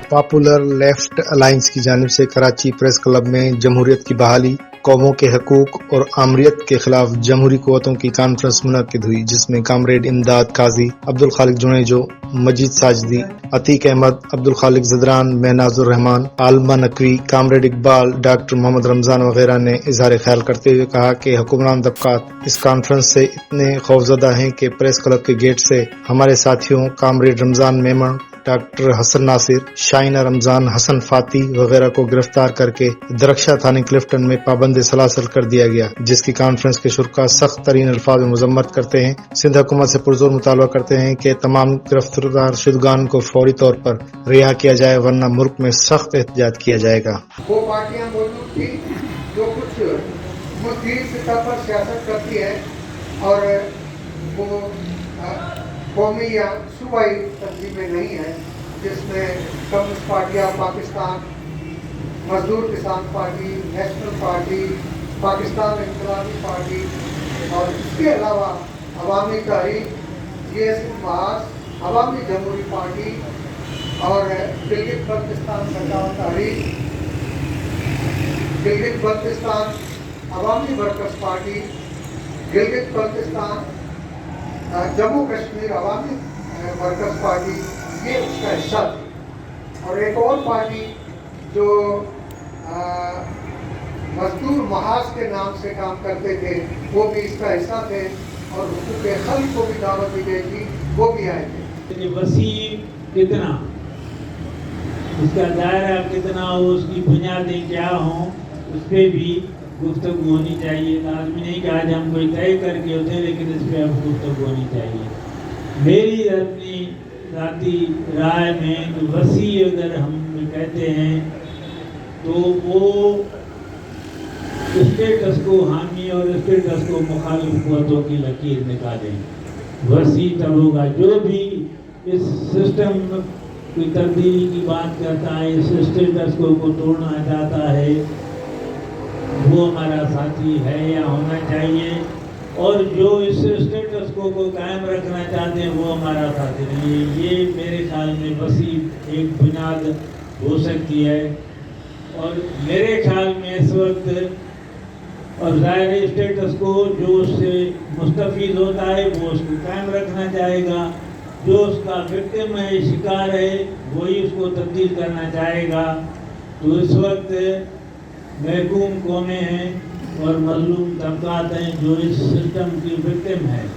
Popular left alliance کی جانب سے کراچی پریس کلب میں جمہوریت کی بحالی، قوموں کے حقوق اور آمریت کے خلاف جمہوری قوتوں کی کانفرنس منعقد ہوئی، جس میں کامریڈ امداد قاضی، عبدالخالق جنیجو، مجید ساجدی، عتیق احمد، عبدالخالق زدران، مہناز الرحمان، عالمہ نقوی، کامریڈ اقبال، ڈاکٹر محمد رمضان وغیرہ نے اظہار خیال کرتے ہوئے کہا کہ حکمران طبقات اس کانفرنس سے اتنے خوفزدہ ہیں کہ پریس کلب کے گیٹ سے ہمارے ساتھیوں کامریڈ رمضان میمن، ڈاکٹر حسن ناصر، شائنہ رمضان، حسن فاتی وغیرہ کو گرفتار کر کے درخشہ تھانے کلفٹن میں پابند سلاسل کر دیا گیا، جس کی کانفرنس کے شرکاء سخت ترین الفاظ میں مذمت کرتے ہیں۔ سندھ حکومت سے پرزور مطالبہ کرتے ہیں کہ تمام گرفتار شدگان کو فوری طور پر رہا کیا جائے، ورنہ ملک میں سخت احتجاج کیا جائے گا۔ وہ پارٹیاں موجود تھیں جو کچھ مستقل سطح پر سیاست کرتی ہے اور وہ قومی یا صوبائی تنظیمیں نہیں ہیں، جس میں کمیونسٹ پارٹی آف پاکستان، مزدور کسان پارٹی، نیشنل پارٹی، پاکستان انقلابی پارٹی اور اس کے علاوہ عوامی تحریک، یہ محاذ عوامی جمہوری پارٹی اور گلگت بلتستان بچاؤ تحریک، گلگت بلتستان عوامی ورکرز پارٹی، گلگت بلتستان جموں کشمیر عوامی ورکرز پارٹی، یہ اس کا حصہ تھی۔ اور ایک اور پارٹی جو مزدور محاذ کے نام سے کام کرتے تھے، وہ بھی اس کا حصہ تھے اور حقوق خلق کو بھی دعوت دی گئی تھی، وہ بھی آئے تھے۔ وسیع کتنا، اس کا دائرہ کتنا ہو، اس کی بنیادیں کیا ہوں، اس پہ بھی گفتگو ہونی چاہیے۔ لازمی نہیں کہ آج ہم کوئی طے کر کے ہوتے، لیکن اس پہ اب گفتگو ہونی چاہیے۔ میری اپنی ذاتی رائے میں وسیع اگر ہم کہتے ہیں تو وہ اسٹیٹس کو حامی اور اسٹیٹس کو مخالف قوتوں کی لکیر نکالیں۔ وسیع تب ہوگا جو بھی اس سسٹم کی تبدیلی کی بات کرتا ہے، اس اسٹیٹس کو توڑنا چاہتا ہے، وہ ہمارا ساتھی ہے یا ہونا چاہیے، اور جو اس اسٹیٹس کو قائم رکھنا چاہتے ہیں وہ ہمارا ساتھی نہیں ہے۔ یہ میرے خیال میں وسیع ایک بنیاد ہو سکتی ہے، اور میرے خیال میں اس وقت اور ظاہر اسٹیٹس کو جو اس سے مستفید ہوتا ہے وہ اس کو قائم رکھنا چاہے گا، جو اس کا وکٹم ہے، شکار ہے، وہی اس کو تبدیل کرنا چاہے گا۔ تو اس وقت محکوم قومیں ہیں اور مظلوم طبقات ہیں جو اس سسٹم کی وکٹم ہیں۔